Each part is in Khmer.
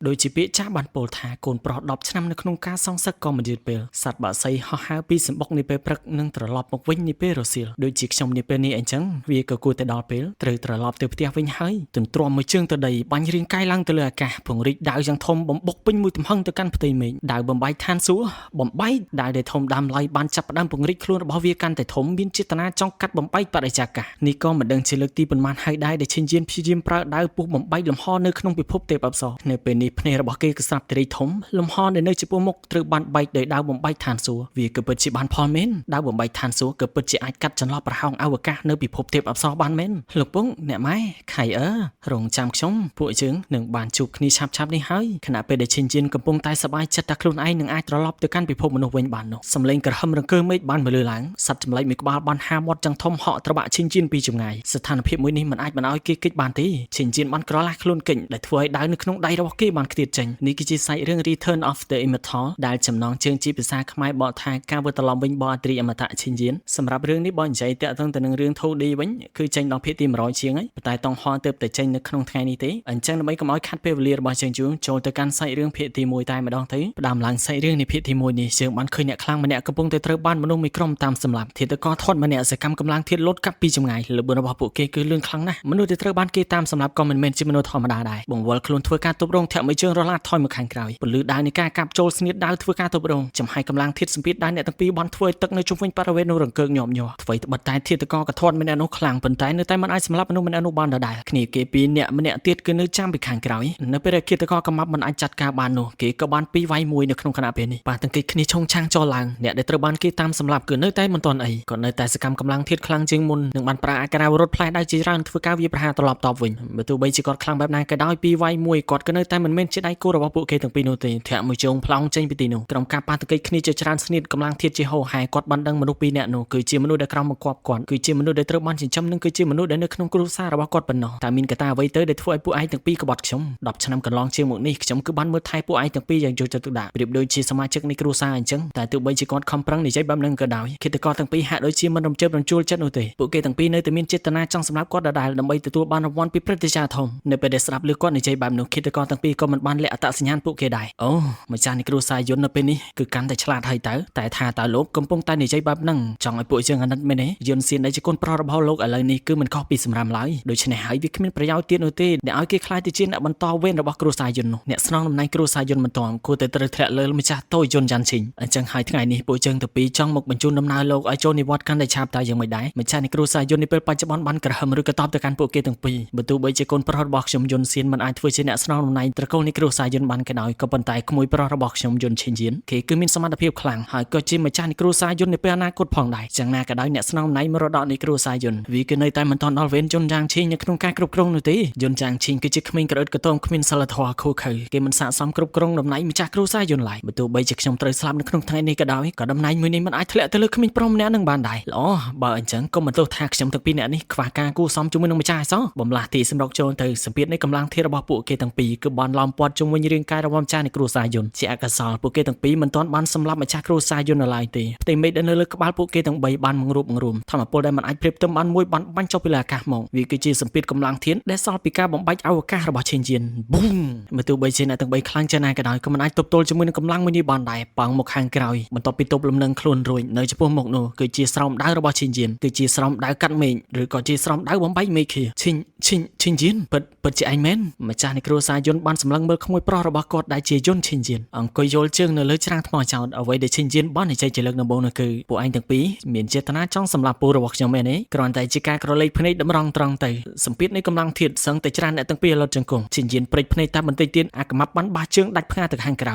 โดยจีเปียจ้าบันโปลธาโกนปลอดดอบช้ำในขนมกาซองสักก็มันยืดเปลสัตว์บะไซห่อหาปีสมบกในเปปรักนึงตรลอบมกวิ่งในเปโรซิลโดยจิกชมในเปนี้เองจังวีก็กูแต่ดอเปลตรลอบเตปเตียวิ่งให้จนตรวมมือเชื่องตะใดบันเรียงใกล้ลังตะเลือกะผงริดาวยังทมบ่มบกปิ้งมือทำหั่งตะกันพตีเมดาวบ่มใบทานซัวบ่มใบดาวได้ทมดำไล่บันจับดำผงริดคล้วนบ่เวียกันแต่ถมบินจิตนาจ้องกัดบ่มใบปะไอจักะนี่ก็มันเดินเชลตีเป็นมันให้ได้แต่เช่นเย็นพี่ยิมปลาดาวปุ๊บบ่มใบลำห่อในขนมปิภพเตปอับซอในเป็นนี้ในระบบเกกษัตริย์ได้ถมลำห่อในเนื้อจิปมกตรึบันใบโดยดาวบ่มใบทานซัววีเกิดเปิดจิบันพอเมนดาวบ่มใบทานซัวเกิดเปิดจิไอกัดจันลอบประหองอวกาศในปิภพเตปอับซอบานเมนหลุกปุ้งเนี่ยไม้ไข่รงจำชมผู้จึงหนึ่งบานจุกนี่ชับนี่ให้ขณะเป็นเดชินจินกำปงตายสบายจัดตะครุนไอหนึ่งไอตรลอบตัวกันปิภพมนุษย์เวงบานโนสำเร็จกระหำรังเกอร์ไม่บานมาเลยหลังสัตว์จำเลยมีกบาลบานหามอดจังทมเหาะตระบะชินจินปีจุงไงสถานเพียบมือนี้มันไอมันเอาเกิดบานตีชินจินบานกระลาครุนเก่งได้ถ้วยดาวนึกขนมได้ระบบเกบานเกลียดจังนี่กิจใส่เรื่อง Return of the Immortal ได้จำนองเชิงจีภาษาขมายบอทางการเวทลอมวิญบอตรีอมตะชินจินสำหรับเรื่องนี้บอลใจแต่ตั้งแต่หนึ่งเรื่องโทดีวิญคือจังลองเพียตีมร้อยเชียงไงแต่ต้องฮอเติบแต่จังนึกขนมไทยนี้ตีอันจังไม่ก็ไม่คัดเปรียบอลเชิงจูโจแต่การใส่เรื่องเพียตีมวยตายมาดองทีดามหลังใส่เรื่องในเพียตีมวยนี่เชิงมันเคยเนี่ยคลั่งมันเนี่ยกระปงแต่เตอบ้านมนุษย์มีกรมตามสำหรับเทตก็ทอดมันเนี่ยสกรรมกำลังเทียลดกับปีจงไงหรือบนระบบปุกเกคือเรื่องครั้งนะมนุษย์เตอบ้านเกตามสำหรับก็มันจิมนุษย์ธรรมดาได้บ่งวอลคลุนทัวการตบรงแถวไม่เชิงรลาดทอยมือขังกลายบนลือได้ในการกับโจลสนิทดาวทัวการตบรงจำให้กำลังเทียสมพิษได้เนี่ยตั้งปีบอลทัวตึกในชุมวิญปาระเวนุรังเกิงหย่อมหย่อทัวบัดตายเทียตก็กระทอนมันอนุคลังเป็นตายในใต้มันไอสำหรับมนุษย์มันอนุบาลได้ขณีเกปีเนี่ยมันเนี่ยเตียดกันเนื้อจ้ำไปขังกลายในเปรย์เกียตก็กำมับมันไอจัดการบานโนเกก็บานปีไว้มวยในขนมขนาดเป็นนี่ป่าตั้งเกขณีชงช่างจอลังเนี่ยได้ตระบานเกตามสำหรับเกิดเนื้อใต้มันตอนไอก่อนในแต่สกรรมกำลังเทียดคลังจึงมุนหนึ่งบันปลาอากาศรถพลายได้จีรันทัวก้าววิปหาตลอดตอบวิ่งเมื่อตัวใบจีกอดคลังแบบนั้นก็ได้ปีไว้มวยกอดกันเนื้อใต้มันเม่นจะได้กู้ระบบปุกเกตั้งปีโนตีแถมมือจงพลองเจนปีตีโนกรมการปาตะเกขณีจะจรันสนิทกำลังเทียดจีโฮหายกอดบันดังมนุษย์ปีเนี่ยโนคือจีมนุษย์ได้กรมกอบก่อนคือจีมนุษย์ได้ตระบานสินจำนึงคือจีมนุษย์ได้เนื้อขนมกรุซาระบบกอดปันนอแต่มินกระตาไว้เตอได้ทัวไอปุไอตั้งปีกบฏชมดับชนำกันลองเชียงหมกนี่ชมคือบ้านเมื่อไทยปุไอตั้งปีอย่างโจจตุดาเปรียบโดยชีสมาชิกในกรุซาจังแต่ตัวใบจีกอดคำปรังในใจบ้านนึงก็ได้คิดกอดตั้งปีหาโดยชีมันรำเจ็บรำจูลจัดโนเตปุเกตั้งปีในแต่มินเจตนาจังสำหรับกอดได้ดำใบตัวบ้านวันปีพระติชาทมในประเด็นสลับเลือกกอดในใจบ้านนึงคิดกอดตั้งปีก็มันบ้านและอัตสัญญาณปุเกได้โอ้มาจานในกรุซายนในเป็นนี้คือการแต่ฉลาดให้แต่ทาตาโลกกำปงตาในใจบ้านนั่งจังไอปุเชิงอันนั้นไม่เนยนเสียนในจะก้นปลาระบาโลกอะไรนี่คือมันข้อปีสำรามไหลโดยเฉพาะหายวิกมินประยาวเตียนโอเต้เดี๋ยวเอาเกี่ยคลายติจินบรรทอเว้นระบบกรุซายนเนี่ยสนองในกรุซายนมันตอมกูแต่ตระเทะเลยไม่จ่าโตยนยันชิงจังหายทั้งไงนี่ปุเชิงแต่ปีจังหมกบรรจุน้ำนาโลกไอโจนิวัดกันได้ชาบตายยังไม่ได้ไม่ใช่ในกรุซายนในเป็นปัจจุบันบันกระหำหรือกระตอบแต่การปุเกตั้งปีบรรทุใบเจก้นปลาระบบชมยนเสียนมันไอทวีเชนสนองในตะโกนในกรุซายนบันกันเอาก็บรรทายขโมยปลาระบบชมยนเชนยินเขคือมินสมรรถภาพคลังหายก็จิมไม่ใช่ในกรุซายนในเป็นอนาคตผ่องได้จังนาก็ได้เนี่ยสนองในมรดกในกรุซายนวีกันในแต่มันตอนอลเวนจนจางชิงในขนมการกรุบกรงนู่นตียนจางชิงก็จะขมิ้นกระดกระต้มขมิ้นสลัดทอคู่เคยเกมันสะสมกรุบกรงดำไหนมีจากกรุซายนไหลประตูใบจากชมตรสลับในขนมไทยในกระดอยก็ดำไหนมือนี้มันไอทะเลทะลึกขมิ้นพร้อมแน่นึงบานได้หรอบ่อันจังก็มันตัวทากชมตั้งปีเนี่ยนี่ขวาการกู้ซ้อมจุ่มมือนึงไม่ใช่ซะบ่มลาตีสำรองโจนเตยสเปียในกำลังเทระบาปุเกตั้งปีคือบอลลอมปอดจุ่มมือยืนกายระวมจ้าในกรุซายนเสียกระสอบปุเกตั้งปีมันตอนบอลสำหรับมาจากกรุซายนอะไรตีแต่ไม่ได้เนื้อบ้านปุเกตั้งใบบานมังรูมทำให้ปุได้มันไอเปรียบเติมบานมวยบานบันเจ้าเวลากะมองวิกจีสเปียกำลังเทียนได้ซอลปีกาบ่มใบเอากะระบาเชนจินบุ้งเมื่อตัวใบเชนตั้งใบคลั่งเจนายกระดอยก็มันไอตบโตจุ่มมือในกำลังมือนี้บอลได้ปังหมกหางกระดอยมันต่อปีตบลำเนินคลุนรวยในเฉพาะหมกโนคือจีสรอมได้ระบาเชนจินคือจีสรอมได้กัดเมย์หรือก็จีสรอมได้บ่มใบเมย์คือชินจินเปิดจีไอแมนมาจากในกรุซายนบานสำลังเมื่อขโมยปลาระบากอดได้จียนชินจินอังก็โยลเชิงในเลือดจางทมอเจ้าเอาไว้เดชินจินบ้านในใจเจริญนบงนั่นคือผู้อันตั้งปีเหมียนเจตนาจ้องสำหรับปูระบบยังแม่นี้กรอนแต่จีการกระเลยพเนดำรองตรังแต่สมพิษในกำลังเทียดสังแต่จานในตั้งปีเราจังกงชินจินปริพเนตาบันเตียนอากมับบันบาเชิงดัดพงาตะหางกระไ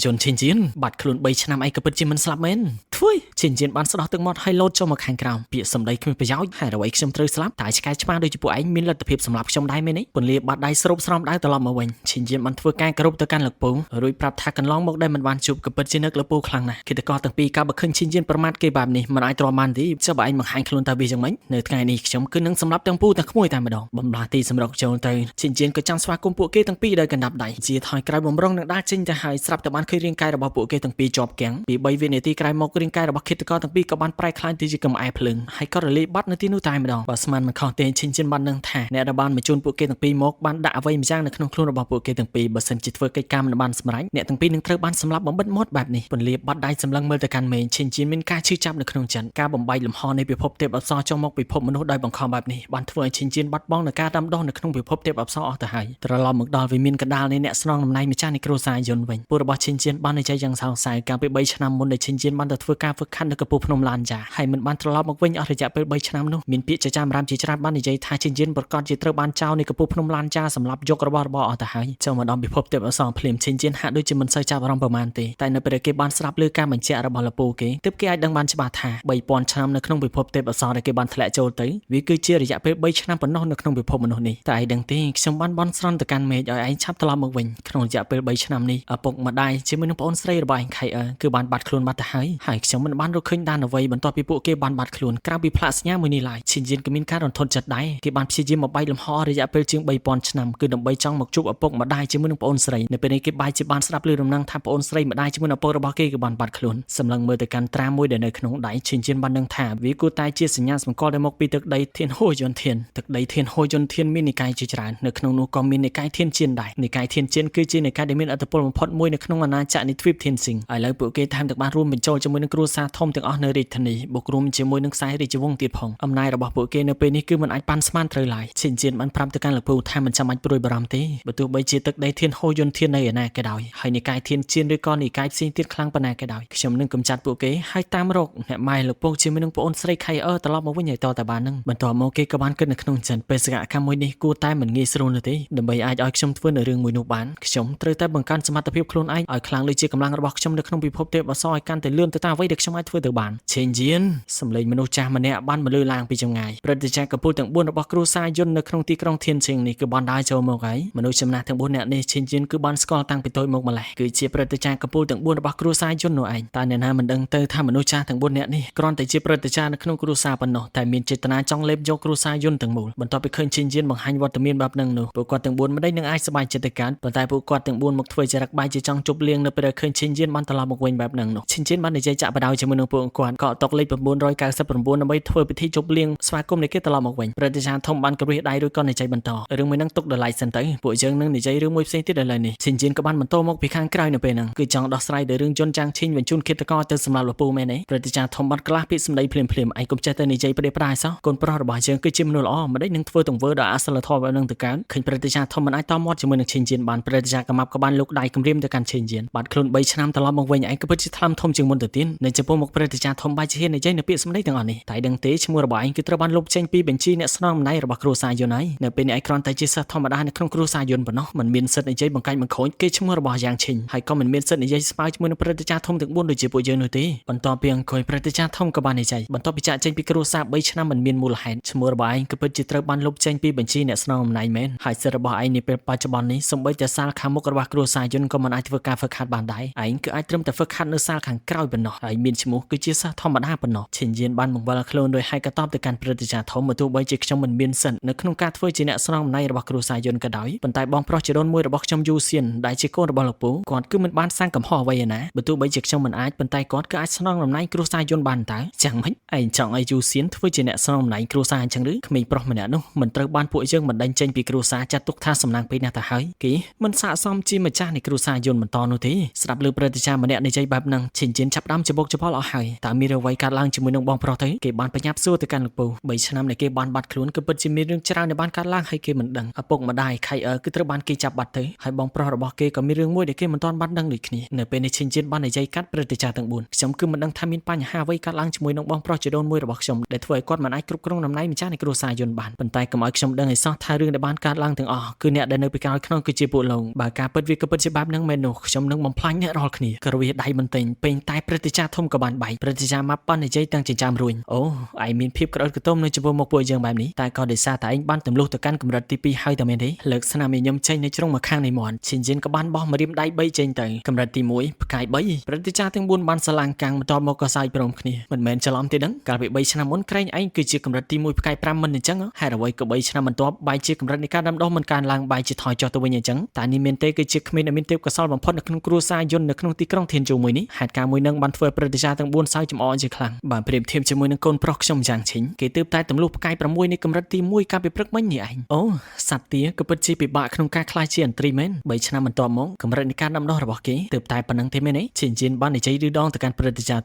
รจนชินจินบัดขลุ่นใบชนะไอกระเปิดจิมันสลับเมนทุยชินจินบ้านสะดอกตึงมอดให้โลดเจ้ามาหางกระไรเปียสมได้ขึ้นไปย้อยให้เราไอ้ชมตรึสลับถ่ายสกายชมาโดยจีผู้อันมินลัตเพียบสำหรับชมได้ไหมนี่ผลเลี้ยบัดได้สรุปสรอมได้ตลอดมาวันชินจินมันทั่วการกระรุบตะการหลักปูรุยปรับทักกันล้องมกได้มันวันจูบกับเปิดจินึกหลักปูครั้งนะคิดตะกอตั้งปีกาบักขึ้นชินจินประมาทเก็บแบบนี้มันไอตรอมันที่เจ้าบ่ายมันหางขลุ่นตาบีจังไหมในไงนี่ชมขึ้นนั่งสำหรับตั้งปูตั้งขโมยตามมาดองบำลาตีสำหรับโจนเตยชินจินก็จังสวากุมปูเกตั้งปีได้กันดับใดจีถอยกลายบ่มร้องนักได้จินจะหายสลับแต่บ้านเคยเรียนกายระบบปูเกตั้งปีจอบแข็งปีใบเวเนตีกลายมกเรียนกายระบบคิดตะกอตั้งปีกับบ้านปลายคลายตีจิกำไอพลึงให้ก็ระลีบัดในที่นู้ตายมาดองบาสมันมันเข้าเตนชินจินบ้านนั่งแท้ในระบานมาจูนปูเกตั้งปีมกบ้านด่าไว้มาจ้างในขนมคลุนระบบปูเก គេទាំងពីរបើសិនជាធ្វើកិច្ចការមិនបានសម្រេចអ្នកទាំងពីរនឹងត្រូវបានសម្លាប់បំបិទមាត់បែបនេះពន្លាបាត់ដៃសម្លឹងមើលទៅកាន់មេឈិនជៀនមានការឈឺចាប់នៅក្នុងចិត្តការបំបីលំហនៃពិភពទេពអប្សរចុះមកពិភពមនុស្សដោយបង្ខំបែបនេះបានធ្វើឲ្យឈិនជៀនបាត់បង់នូវការដាំដុះនៅក្នុងពិភពទេពអប្សរអស់ទៅហើយត្រឡប់មកដល់វិមានកណ្ដាលនៃអ្នកស្នងតំណែងម្ចាស់នៃគ្រួសារយុនវិញពួករបស់ឈិនជៀនបាននិយាយយ៉ាងសោកសៅកាលពី3ឆ្នាំមុនដែលឈិនជៀនបានទៅធ្វើការហ្វឹកហាត់នៅកំពូលភ្នំឡានយ៉ាហើយមិនបានត្រឡប់មកវិញអស់រយៈពេល3ឆ្នាំនោះមានពាក្យចចាមរាមជាច្រើនបាននិយាយថាឈិនជៀនប្រកាសជាត្រូវបានចោលនៅកំពូលភ្នំឡានយ៉ាសម្រាប់យករបស់របរអស់ទៅហើយចូលមកដល់ពិភពទេពអប្សរភ្លាមឈិនជៀនហាក់ដូចជាមិនសូវចាប់អារម្មណ៍ប្រមាណទេតែនៅពេលគេបានស្ដាប់ឮការបញ្ជាក់របស់លពូគេទើបគេអាចដឹងបានច្បាស់ថា3000ឆ្នាំនៅក្នុងពិភពទេពអប្សរដែលគេបានធ្លាក់ចូលទៅវាគឺជារយៈពេល3ឆ្នាំប៉ុណ្ណោះនៅក្នុងពិភពមនុស្សនេះតែឯងដឹងទេខ្ញុំបានបន់ស្រន់ទៅកាន់មេឃឲ្យឯងឆាប់ត្រឡប់មកវិញក្នុងរយៈពេល3ឆ្នាំនេះឪពុកម្ដាយជាមួយនឹងប្អូនស្រីរបស់ឯងខៃអឺគឺបានបាត់ខ្លួនបាត់ទៅហើយខ្ញុំមិនបានរកឃើញដានអ្វីបន្ទាប់ពីពួកគេបានបាត់ខ្លួនក្រៅពីផ្លាកសញ្ញាមួយនេះឡើយឈិនជៀនក៏មានការរន្ធត់ចិត្តដែរគេបានព្យាយាមមកបាយលំហរយៈពេលជាង3000ឆ្នាំគឺដើម្បីចង់មកជួបឪពុកម្ដាយជាមួយនឹងប្អូនស្រីនៅពេលនេះគេបាយជាបានស្ដាប់ឮដំណឹងថាប្អូនស្រីម្ដាយជាមួយនឹងឪពុករបស់គេក៏បានបាត់ខ្លួនសម្លឹងមើលទៅកាន់ត្រាមួយដែលនៅក្នុងដៃឈិនជៀនបានដឹងថាវាគួរតែជាសញ្ញាសម្គាល់ដែលមកពីទឹកដីធានហួយន្តធានទឹកដីធានហួយន្តធានមាននិកាយជាច្រើននៅក្នុងនោះក៏មាននិកាយធានជៀនដែរនិកាយធានជៀនគឺជានិកាយដែលមានឥទ្ធិពលបំផុតមួយនៅក្នុងអាណាចក្រនៃទ្វីបធានស៊ីងឥឡូវពួកគេថែមទាំងបានរួមបញ្ចូលជាមួយនឹងគ្រួសារធំទាំងអស់នៅរាជធានីបូករួមជាមួយនឹងខ្សែរាជវង្សទៀតផងអំណាចរបស់ពួកគេនៅពេលនេះគឺមិនអាចប៉ាន់ស្មានត្រូវឡើយឈិនជៀនបានប្រាប់ទៅកាន់លោកពូថាមិនចាំបាច់ព្រួយបារម្ភទេបើទោះបីជាទឹកដីធានហួយន្តធាននៅឯណាក៏ដោយហើយនិកាយធានជៀនឬក៏និកាយផ្សេងទៀតខ្លាំងប៉ុណ្ណាក៏ដោយខ្ញុំនឹងកម្ចាត់ពួកគេហើយតាមរកអ្នកម៉ែលោកពូជាមួយនឹងប្អូនស្រីខៃអឺត្រឡប់មកវិញឲ្យតតែបាននឹងបន្ទាប់មកគេក៏បានគិតនៅក្នុងចិត្តបេសកកម្មមួយនេះគួរតែមិនងាយស្រួលនោះទេដើម្បីអាចឲ្យខ្ញុំធ្វើនៅរឿងមួយនោះបានខ្ញុំត្រូវតែបង្កើនសមត្ថភាពខ្លួនឯងឲ្យខ្លាំងដូចជាកម្លាំងរបស់ខ្ញុំនៅក្នុងពិភពទេពអប្សរឲ្យកាន់តែលឿនទៅតាមអ្វីដែលខ្ញុំអាចធ្វើទៅបានឈិនជៀនសម្លេងមនុស្សចាស់ម្នាក់បានមកលើឡើងពីចម្ងាយព្រឹត្តិការណ៍កំពូលទាំង4របស់គ្រួសារយុននៅក្នុងទីក្រុងធានស៊ីងនេះគឺបានដើរចូលមកហើយមនុស្សចំណាស់ទាំង4នាក់នេះឈិនជៀនគឺបានស្គាល់តាំងពីតូចមកម្ល៉េះគឺជាព្រឹត្តិការណ៍កំពូលទាំង4របស់គ្រួសារយុននោះឯងតែអ្នកណាមិនដឹងទៅថាមនុស្សចាស់ទាំង4នាក់នេះគ្រាន់តែជាព្រឹត្តិការណ៍នៅក្នុងគ្រួសារប៉ុណ្ណោះតែមានចេតនាចង់លេបយកគ្រួសារយុនទាំងមូលបន្ទាប់ពីឃើញឈិនជៀនបង្ហាញវត្តមានបែបហ្នឹងនោះពួកគាត់ទាំង4មិនដេញនឹងអាចសប្បាយចិត្តទៅកាន់ប៉ុន្តែពួកគាត់ទាំង4មកធ្វើចរិតបាយជាចង់ជប់លៀងនៅពេលឃើញឈិនជៀនបានត្រឡប់មកវិញបែបហ្នឹងនោះឈិនជៀនបាននិយាយចាក់បដៅជាមួយនឹងពួកគាត់ក៏តកលេខ999ដើម្បីធ្វើពិធីជប់លៀងស្វាគមន៍នៃគេត្រឡប់មកវិញព្រឹត្តិការណ៍ធំបានក្រួសដៃរួចក៏និយាយបន្តរឿងមួយហ្នឹងទុកដល់ឡៃសិនទៅពួកយើងនឹងនិយាយរឿងមួយផ្សេងទៀតឥឡូវនេះឈិនជៀនក៏បានបន្តមកពីខាងក្រៅនៅពេលហ្នឹងគឺចង់ដោះស្រាយដល់រឿងយន្តចាងឈិនបញ្ជូនឃាតករទៅសម្រាប់លោកពូមែនទេព្រឹត្តិការណ៍ធំបានក្លាស់ពីសម្ដីភ្លាមៗឯងកុំចេះតែនិយាយប្រេះប្រាយសោះកូនប្រុសរបស់យើងគឺជាមនុស្សល្អមិនដេចនឹងធ្វើទង្វើដ៏អសិលធម៌បែបហ្នឹងទៅកើតឃើញព្រឹត្តិការណ៍ធំមិនអាចតមាត់ជាមួយនឹងឈិនជៀនបានព្រឹត្តិការណ៍កំាប់ក៏បានលោកដៃគម្រាមទៅកាន់ឈិនជៀនបាត់ខ្លួន3ឆ្នាំត្រឡប់មកវិញឯងក៏ពិតជាថ្លឹមធំជាងមុនទៅទៀតនៅចំពោះមុខព្រឹត្តិការណ៍ធំបាយជាហ៊ាននិយាយនៅពាក្យសម្ដីទាំងអស់នេះតែដឹងទេឈ្មោះរបស់ឯងគឺត្រូវបានលុបចេញពីបញ្ជីអ្នកស្នងម្នាក់របស់គ្រួសារយុនហើយនៅពេលនេះឯងគ្រាន់តែជាសិស្សធម្មតានៅក្នុងគ្រួសារយុនប៉ុណ្ណោះមិនមានសិទ្ធិនិយាយបង្កាច់បង្ខូចគេឈ្មោះរបស់យ៉ាងឈិនហើយក៏មិនមានសិទ្ធិនិយាយស្បើជាមួយនឹងព្រឹត្តិការណ៍ធំទាំង4ដូចជាពួកយើងនោះទេបន្ទាប់ពីអង្គុយព្រឹត្តិការណ៍ធំក៏បាននិយាយបន្ទាប់ពីចាក់ចេញពីគ្រួសារ3ឆ្នាំមិនមានមូលហេតុឈ្មោះរបស់ឯងក៏ពិតជាត្រូវបានលុបចេញពីបញ្ជីអ្នកស្នងអំណាចមែនហើយសិទ្ធិរបស់ឯងនាពេលបច្ចុប្បន្ននេះសូម្បីតែសាលខាងមុខរបស់គ្រួសារយុនក៏មិនអាចធ្វើការហ្វឹកហាត់បានដែរឯងគឺអាចត្រឹមតែហ្វឹកហាត់នៅសាលខាងក្រោយប៉ុណ្ណោះហើយមានឈ្មោះគឺជាសិស្សធម្មតាប៉ុណ្ណោះឈិនជៀនបានបង្វិលខ្លួនដោយហើយកតបទៅកាន់ព្រឹត្តិការណ៍ធំមកទោះបីជាខ្ញុំមិនមានសិទ្ធិនៅក្នុងការធ្វើជាអ្នកស្នងអំណាចរបស់គ្រួសារយុនក៏ដោយប៉ុន្តែបងប្រុសជីដូនមួយរបស់ខ្ញុំយូសៀនដែលជាកូនរបស់លោកពូគាត់គឺមិនបានសាងកំហុសអ្វីឯណាបើទោះបីជាខ្ញុំមិនអាចប៉ុន្តែគាត់គឺអាចស្នងអំណាចគ្រួសារយុនបានតើចាំមិនឯងចង់ឲ្យយូសៀនធ្វើជាអ្នកស្នងអំណាចគ្រួសារអញ្ចឹងឬក្មេងប្រុសម្នាក់នោះមិនត្រូវបានពួកយើងបណ្ដេញចេញពីគ្រួសារចាត់ទុកថាសំណាងពេកណាស់ទៅហើយគេមិនស័ក្តិសមជាម្ចាស់នៃគ្រួសារយុនបន្តនោះទេស្ដាប់លើព្រឹត្តិការណ៍ម្នាក់និយាយបែបហ្នឹងឈិនជៀនចាប់ដើមច្បុកច្បល់អស់ហើយតើមានអ្វីកើតឡើងជាមួយនឹងបងប្រុសទៅគេបានបញ្ញាប់សួរទៅកាន់លោកពូ3ឆ្នាំនៃគេបានបាត់ខ្លួនគឺពិតជាមានរឿងច្រើនដែលបានកើតឡើងហើយគេមិនដឹងឪពុកម្ដាយខៃអឺគឺត្រូវបានគេចាប់បាត់ទៅហើយបងប្រុសរបស់គេក៏មានរឿងមួយដែលគេមិនទាន់បានដឹងដូចគ្នានៅពេលនេះឈិនជៀនបាននិយាយកាត់ព្រឹត្តិការណ៍ទាំង4ខ្ញុំគឺមិនដឹងថាមានបញ្ហាអ្វីកើតឡើងជាមួយនឹងបងប្រុសជីដូនមួយរបស់ខ្ញុំដែលធ្វើឲ្យគាត់មិនអាចគ្រប់គ្រងដំណែងម្ចាស់នៃគ្រួសារយុនបានប៉ុន្តែកុំឲ្យខ្ញុំដឹងឲ្យសោះថារឿងដែលបានកើតឡើងទាំងអស់គឺអ្នកដែលនៅពីក្រោយខ្នងគឺជាពួកលោកបើការពិតវាក៏ពិតជាបែបហ្នឹងមែននោះខ្ញុំនឹងបំផ្លាញអ្នករាល់គ្នាក៏វាដៃបន្ទិញពេញតែព្រឹត្តិការណ៍ធំក៏បានបែកព្រឹត្តិការណ៍មកប៉ាន់និយាយទាំងចិញ្ចាំរួញអូឯងមានភាពក្រអឺតក្រទមនៅចំពោះមុខពួកយើងបែបនេះតែក៏ដោយសារតែឯងបានទម្លុះទៅកាន់កម្រិតទី2ហើយតែមែនទេលើកស្នាមញញឹមចេញនៅជ្រុងមកខាងនៃមាត់ឈិនជៀនក៏បានបោះម្រាមដៃ3ចេញទៅកម្រិតទី1ផ្កាយ3ព្រឹត្តិការណ៍ទាំង4បានឆ្លងកាំងបន្ទាប់មកក៏សាយព្រមគ្នាមិនមែនច្រឡំទេដឹងកាលពី3ឆ្នាំមុនក្រែងឯងគឺជាកម្រិតទី1ផ្កាយ5មិនអញ្ចឹងហេតុអ្វីក៏3ឆ្នាំបន្ទាប់បែរជាកម្រិតនៃការដាំដុះមិនកើនឡើងបែរជាថយចុះទៅវិញអញ្ចឹងតែនេះមានទេគឺជាក្មេងដែលមានទេពកោសល្យបំផុតនៅក្នុងគ្រួសារយុននៅក្នុងទីក្រុងធានជូមួយនេះហេតុការណ៍មួយនឹងបានធ្វើព្រឹត្តិការណ៍ទាំង4សើចចំអកជាខ្លាំងបានប្រៀបធៀបជាមួយនឹងកូនប្រុសខ្ញុំយ៉ាងឈិញគេទើបតែទម្លុះផ្កាយ6នៃកម្រិតទី1កាលពីព្រឹកមិញនេះឯងអូសត្វទាក៏ពិតជាពិបាកក្នុងការខ្ ខ្លាយជាអន្ត្រីមែន3ឆ្នាំបន្ទាប់មកកម្រិតនៃការដាំដុះរបស់គេទើបតែប៉ុណ្ណឹងទេមែនទេឈិនជីនបាននិយាយឌឺដងទៅកាន់ព្រឹទ្ធាចារ្យ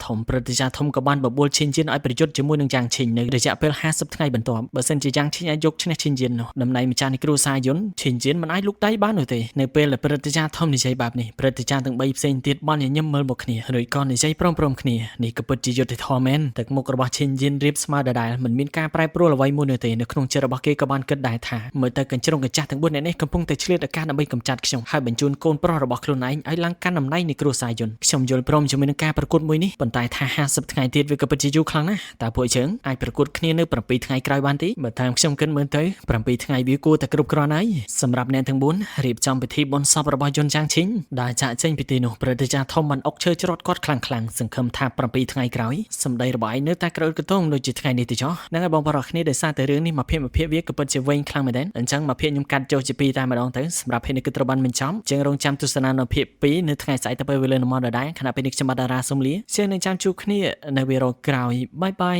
ធំក៏បានបបួលឈិនជីនឲ្យប្រយុទ្ធជាមួយនឹងយ៉ាងឈិននៅរយៈពេល50ថ្ងៃបន្ទាប់បើសិនជាយ៉ាងឈិនអាចយកឈ្នះឈិនជីននោះដំណែងម្ចាស់នៃគ្រួសារយុនឈិនជីនមិនអាចលូកដៃបាននោះទេនៅពេលដែលព្រឹទ្ធាចារ្យធំនិយាយបែបនេះព្រឹទ្ធាចារ្យទាំង3ផ្សេងទៀតបានញញឹមមើលមកគ្នារួចក៏និយាយព្រមៗគ្នានេះក៏ពិតជាយុត្តិធម៌មែនទឹកមុខរបស់ឈិនជីនរៀបស្មើដដែលមិនមានការប្រែប្រួលអ្វីមួយនោះទេនៅក្នុងចិត្តរបស់គេក៏បានគិតដែរថាមើលទៅកញ្ជ្រោងកញ្ចាស់ទាំង4នាក់នេះកំពុងតែឆ្លៀតឱកាសដើម្បីកម្ចាត់ខ្ញុំហើយបញ្ជូនកូនប្រុសរបស់ខ្លួនឯងឲ្យឡើងកាន់តំណែងនៃគ្រួសារយុនខ្ញុំយល់ព្រមជាមួយនឹងការប្រកួតមួយនេះប៉ុន្តែថា50ថ្ងៃទៀតវាក៏ពិតជាយូរខ្លាំងណាស់តើពួកយើងអាចប្រកួតគ្នានៅ7ថ្ងៃក្រោយបានទេបើតាមខ្ញុំគិតមើលទៅ7ថ្ងៃវាគួរតែគ្រប់គ្រាន់ហើយសម្រាប់អ្នកទាំង4រៀបចំពិធីបុណ្យសពរបស់យុនចាងឈិនដែលចាក់ចេញពីទីនោះព្រឹទ្ធាចារ្យធំបានអុកឈើច្រត់គាត់ខ្លាំងសង្ឃឹមថា7ថ្ងៃក្រោយសម្ដីរបស់ឯងនៅតែក្រោយកតងដូចជាថ្ងៃនេះទេចុះហ្នឹងហើយបងប្អូនគ្នាដោយសារតែរឿងនេះមកភាពវាក៏ពិតជាវែងខ្លាំងមែនដែរអញ្ចឹងមកភាពខ្ញុំកាត់ចុះជា2តែម្ដងទៅសម្រាប់ភាពនេះគឺត្រូវបានបញ្ចប់ជាងរងចាំទស្សនានៅភាព2នៅថ្ងៃស្អែកទៅពេលវេលានៅម៉ោងដដែលខណៈពេលនេះខ្ញុំបាទតារាសូមលាជើងនឹងចាំជួបគ្នានៅវីដេអូក្រោយបាយ